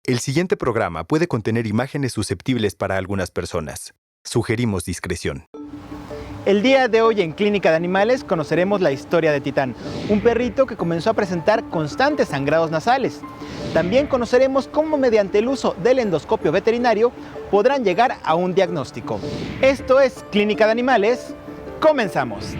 El siguiente programa puede contener imágenes susceptibles para algunas personas. Sugerimos discreción. El día de hoy en Clínica de Animales conoceremos la historia de Titán, un perrito que comenzó a presentar constantes sangrados nasales. También conoceremos cómo mediante el uso del endoscopio veterinario podrán llegar a un diagnóstico. Esto es Clínica de Animales. ¡Comenzamos!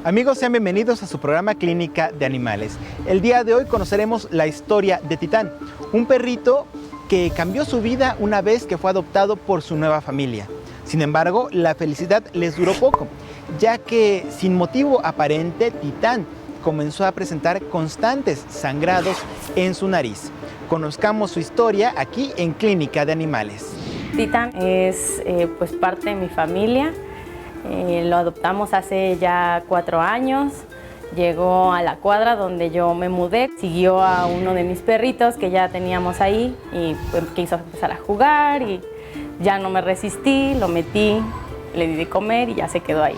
Amigos, sean bienvenidos a su programa Clínica de Animales. El día de hoy conoceremos la historia de Titán, un perrito que cambió su vida una vez que fue adoptado por su nueva familia. Sin embargo, la felicidad les duró poco, ya que sin motivo aparente, Titán comenzó a presentar constantes sangrados en su nariz. Conozcamos su historia aquí en Clínica de Animales. Titán es parte de mi familia. Lo adoptamos hace ya 4 años. Llegó a la cuadra donde yo me mudé. Siguió a uno de mis perritos que ya teníamos ahí y quiso empezar a jugar y ya no me resistí, lo metí, le di de comer y ya se quedó ahí.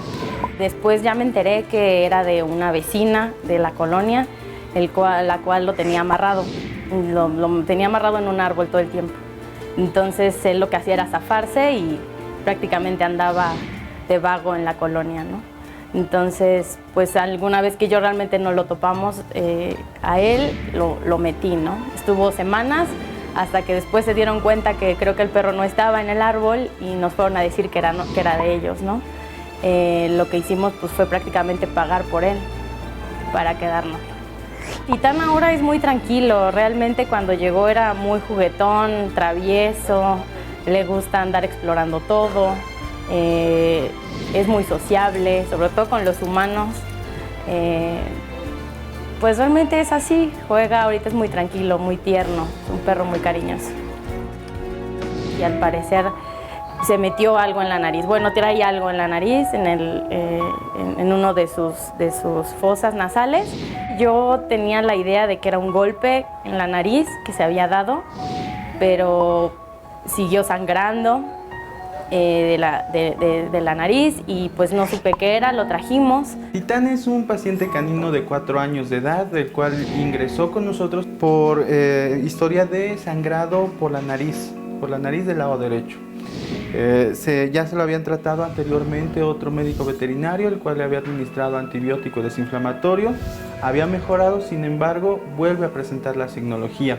Después ya me enteré que era de una vecina de la colonia, la cual lo tenía amarrado. Lo tenía amarrado en un árbol todo el tiempo. Entonces él lo que hacía era zafarse y prácticamente andaba de vago en la colonia, ¿no? Entonces, pues alguna vez que yo realmente no lo topamos, a él lo metí, ¿no? Estuvo semanas hasta que después se dieron cuenta que creo que el perro no estaba en el árbol y nos fueron a decir que era de ellos, ¿no? Lo que hicimos pues fue prácticamente pagar por él para quedarnos. Titán ahora es muy tranquilo, realmente cuando llegó era muy juguetón, travieso, le gusta andar explorando todo. Es muy sociable, sobre todo con los humanos. Pues realmente es así, juega, ahorita es muy tranquilo, muy tierno, es un perro muy cariñoso. Y al parecer se metió algo en la nariz. Bueno, trae algo en la nariz, en uno de sus fosas nasales. Yo tenía la idea de que era un golpe en la nariz que se había dado, pero siguió sangrando de la nariz y pues no supe qué era, lo trajimos. Titán es un paciente canino de 4 años de edad, del cual ingresó con nosotros por historia de sangrado por la nariz del lado derecho. Ya se lo habían tratado anteriormente otro médico veterinario, el cual le había administrado antibiótico desinflamatorio, había mejorado, sin embargo, vuelve a presentar la signología.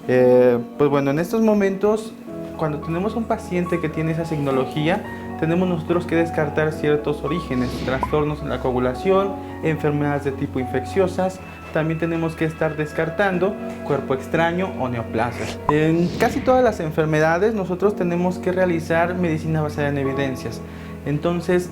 Pues bueno, en estos momentos, cuando tenemos un paciente que tiene esa signología, tenemos nosotros que descartar ciertos orígenes, trastornos en la coagulación, enfermedades de tipo infecciosas. También tenemos que estar descartando cuerpo extraño o neoplasias. En casi todas las enfermedades nosotros tenemos que realizar medicina basada en evidencias. Entonces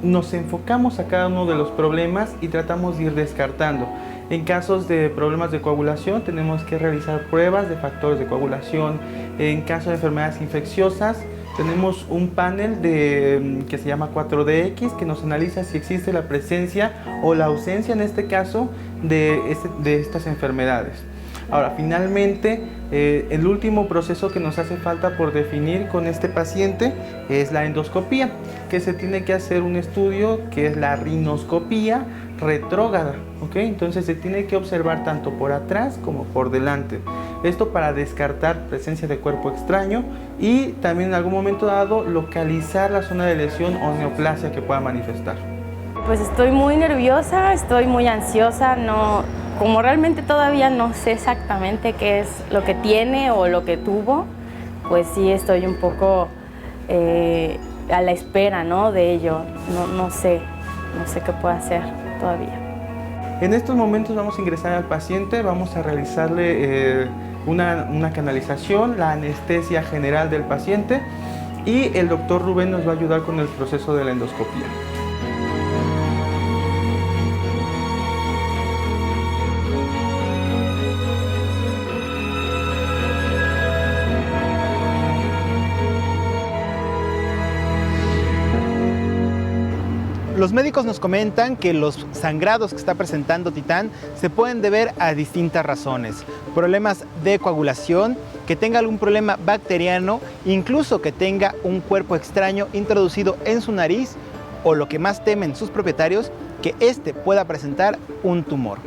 nos enfocamos a cada uno de los problemas y tratamos de ir descartando. En casos de problemas de coagulación tenemos que realizar pruebas de factores de coagulación. En caso de enfermedades infecciosas tenemos un panel que se llama 4DX que nos analiza si existe la presencia o la ausencia, en este caso, de estas enfermedades. Ahora, finalmente, el último proceso que nos hace falta por definir con este paciente es la endoscopía, que se tiene que hacer un estudio que es la rinoscopía retrógrada, ¿ok? Entonces se tiene que observar tanto por atrás como por delante. Esto para descartar presencia de cuerpo extraño y también en algún momento dado localizar la zona de lesión o neoplasia que pueda manifestar. Pues estoy muy nerviosa, estoy muy ansiosa, como realmente todavía no sé exactamente qué es lo que tiene o lo que tuvo, pues sí estoy un poco a la espera, ¿no?, de ello. No sé qué puedo hacer todavía. En estos momentos vamos a ingresar al paciente, vamos a realizarle una canalización, la anestesia general del paciente y el doctor Rubén nos va a ayudar con el proceso de la endoscopía. Los médicos nos comentan que los sangrados que está presentando Titán se pueden deber a distintas razones. Problemas de coagulación, que tenga algún problema bacteriano, incluso que tenga un cuerpo extraño introducido en su nariz, o lo que más temen sus propietarios, que éste pueda presentar un tumor.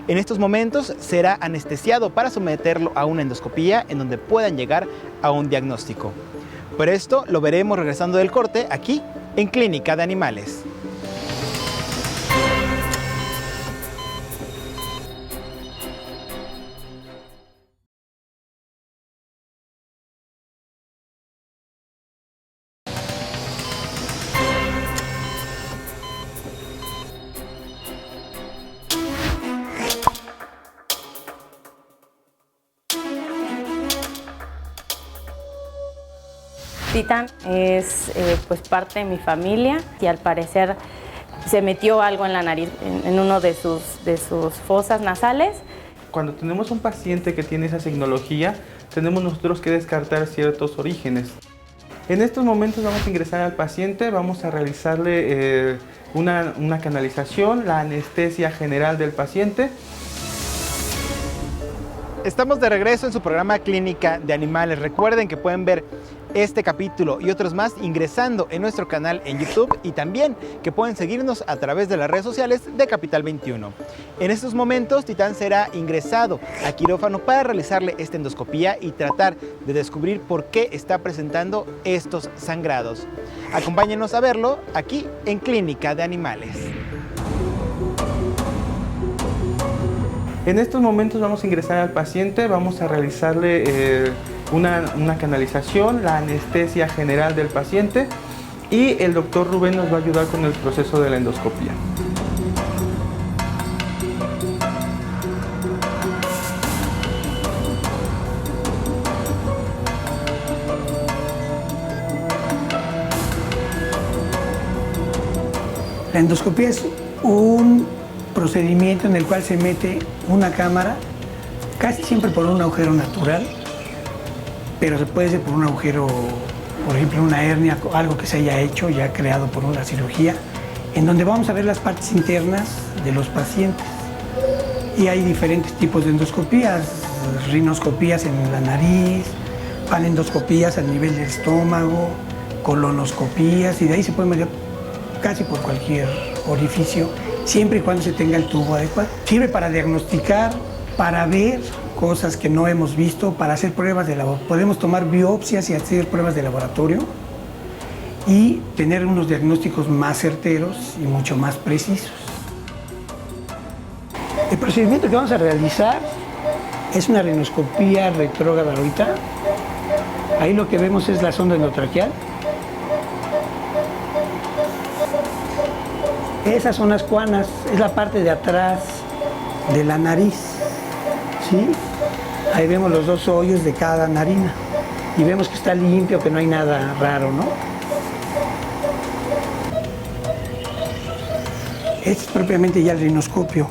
En estos momentos será anestesiado para someterlo a una endoscopía en donde puedan llegar a un diagnóstico. Pero esto lo veremos regresando del corte aquí en Clínica de Animales. Titán es pues parte de mi familia y al parecer se metió algo en la nariz, en uno de sus fosas nasales. Cuando tenemos un paciente que tiene esa tecnología, tenemos nosotros que descartar ciertos orígenes. En estos momentos vamos a ingresar al paciente, vamos a realizarle una canalización, la anestesia general del paciente. Estamos de regreso en su programa Clínica de Animales. Recuerden que pueden ver este capítulo y otros más ingresando en nuestro canal en YouTube y también que pueden seguirnos a través de las redes sociales de Capital 21. En estos momentos Titán será ingresado a quirófano para realizarle esta endoscopía y tratar de descubrir por qué está presentando estos sangrados. Acompáñenos a verlo aquí en Clínica de Animales. En estos momentos vamos a ingresar al paciente, vamos a realizarle una canalización, la anestesia general del paciente y el doctor Rubén nos va a ayudar con el proceso de la endoscopía. La endoscopía es un procedimiento en el cual se mete una cámara, casi siempre por un agujero natural, pero se puede hacer por un agujero, por ejemplo una hernia, algo que se haya hecho, ya creado por una cirugía, en donde vamos a ver las partes internas de los pacientes. Y hay diferentes tipos de endoscopías, rinoscopías en la nariz, panendoscopías a nivel del estómago, colonoscopías, y de ahí se puede medir casi por cualquier orificio, siempre y cuando se tenga el tubo adecuado. Sirve para diagnosticar, para ver cosas que no hemos visto, para hacer pruebas de laboratorio. Podemos tomar biopsias y hacer pruebas de laboratorio y tener unos diagnósticos más certeros y mucho más precisos. El procedimiento que vamos a realizar es una rinoscopía retrógrada ahorita. Ahí lo que vemos es la sonda endotraqueal. Esas son las cuanas, es la parte de atrás de la nariz, ¿sí? Ahí vemos los dos hoyos de cada narina y vemos que está limpio, que no hay nada raro, ¿no? Este es propiamente ya el rinoscopio.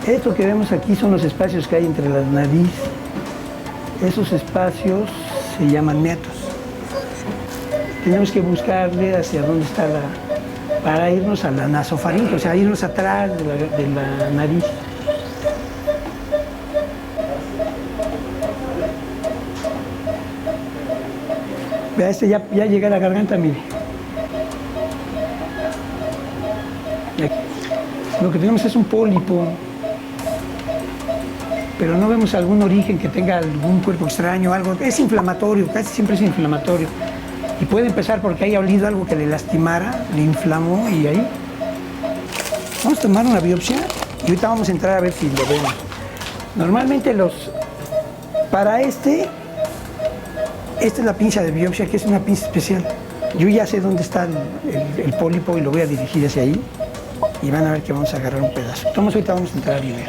Esto que vemos aquí son los espacios que hay entre las narices. Esos espacios se llaman meatos. Tenemos que buscarle hacia dónde está para irnos a la nasofaringe, o sea, irnos atrás de la nariz. Vea, este ya llega a la garganta, mire. Lo que tenemos es un pólipo, pero no vemos algún origen que tenga algún cuerpo extraño, algo. Es inflamatorio, casi siempre es inflamatorio. Y puede empezar porque haya olido algo que le lastimara, le inflamó y ahí. Vamos a tomar una biopsia y ahorita vamos a entrar a ver si lo vemos. Normalmente para esta es la pinza de biopsia, que es una pinza especial. Yo ya sé dónde está el pólipo y lo voy a dirigir hacia ahí y van a ver que vamos a agarrar un pedazo. Entonces ahorita vamos a entrar y ver.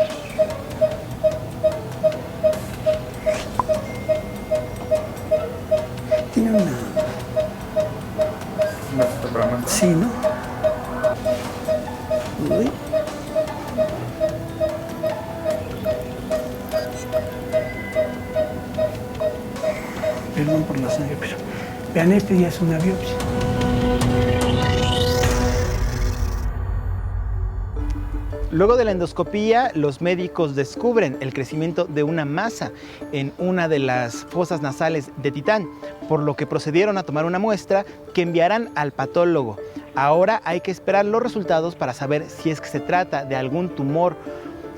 Tiene una... Sí, ¿no? Uy. perdón por la sangre, pero vean, este ya es una biopsia. Luego de la endoscopía, los médicos descubren el crecimiento de una masa en una de las fosas nasales de Titán, por lo que procedieron a tomar una muestra que enviarán al patólogo. Ahora hay que esperar los resultados para saber si es que se trata de algún tumor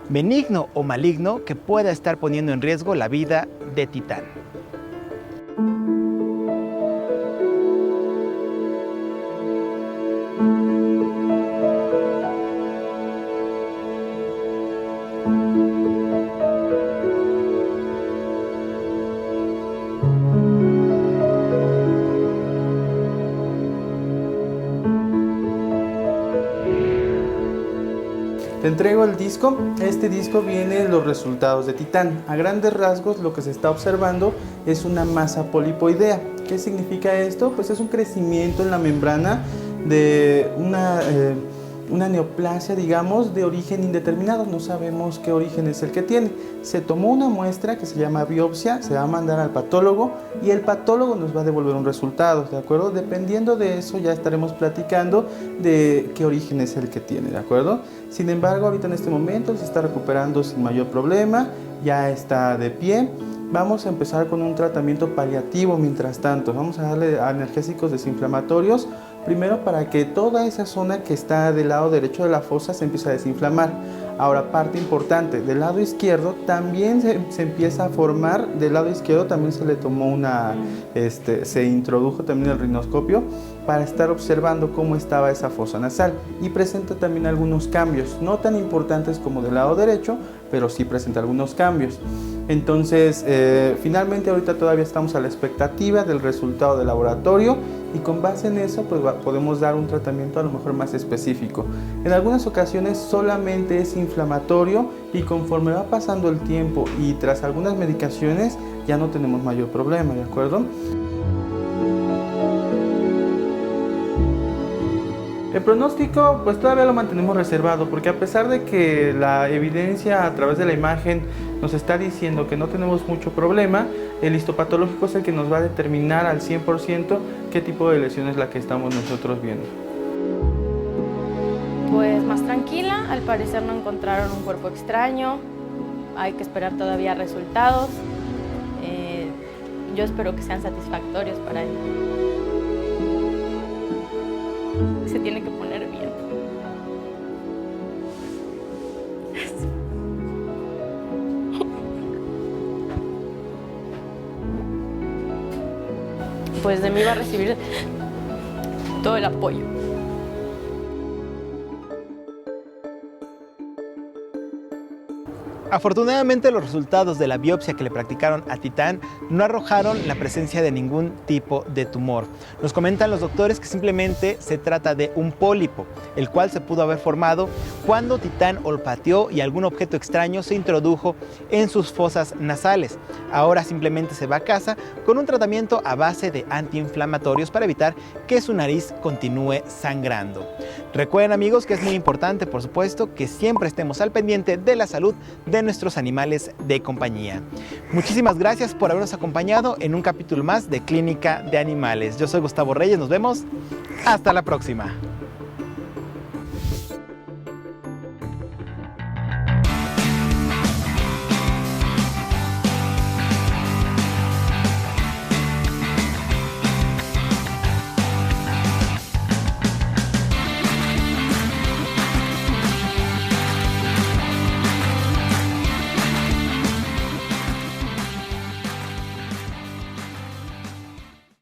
benigno o maligno que pueda estar poniendo en riesgo la vida de Titán. Te entrego el disco. Este disco viene los resultados de Titán. A grandes rasgos lo que se está observando es una masa polipoidea. ¿Qué significa esto? Pues es un crecimiento en la membrana de una neoplasia, digamos, de origen indeterminado. No sabemos qué origen es el que tiene. Se tomó una muestra que se llama biopsia, se va a mandar al patólogo y el patólogo nos va a devolver un resultado, ¿de acuerdo? Dependiendo de eso ya estaremos platicando de qué origen es el que tiene, ¿de acuerdo? Sin embargo, ahorita en este momento se está recuperando sin mayor problema, ya está de pie. Vamos a empezar con un tratamiento paliativo mientras tanto. Vamos a darle analgésicos desinflamatorios, primero para que toda esa zona que está del lado derecho de la fosa se empiece a desinflamar. Ahora, parte importante, del lado izquierdo también se empieza a formar, del lado izquierdo también se le tomó se introdujo también el rinoscopio para estar observando cómo estaba esa fosa nasal y presenta también algunos cambios, no tan importantes como del lado derecho, pero sí presenta algunos cambios. Entonces, finalmente ahorita todavía estamos a la expectativa del resultado del laboratorio y con base en eso pues podemos dar un tratamiento a lo mejor más específico. En algunas ocasiones solamente es inflamatorio y conforme va pasando el tiempo y tras algunas medicaciones ya no tenemos mayor problema, ¿de acuerdo? El pronóstico pues todavía lo mantenemos reservado porque a pesar de que la evidencia a través de la imagen nos está diciendo que no tenemos mucho problema, el histopatológico es el que nos va a determinar al 100% qué tipo de lesión es la que estamos nosotros viendo. Pues más tranquila, al parecer no encontraron un cuerpo extraño, hay que esperar todavía resultados. Yo espero que sean satisfactorios para él. Se tiene que poner bien. Pues de mí va a recibir todo el apoyo. Afortunadamente, los resultados de la biopsia que le practicaron a Titán no arrojaron la presencia de ningún tipo de tumor. Nos comentan los doctores que simplemente se trata de un pólipo, el cual se pudo haber formado cuando Titán olfateó y algún objeto extraño se introdujo en sus fosas nasales. Ahora simplemente se va a casa con un tratamiento a base de antiinflamatorios para evitar que su nariz continúe sangrando. Recuerden, amigos, que es muy importante, por supuesto, que siempre estemos al pendiente de la salud de nuestros animales de compañía. Muchísimas gracias por habernos acompañado en un capítulo más de Clínica de Animales. Yo soy Gustavo Reyes, nos vemos hasta la próxima.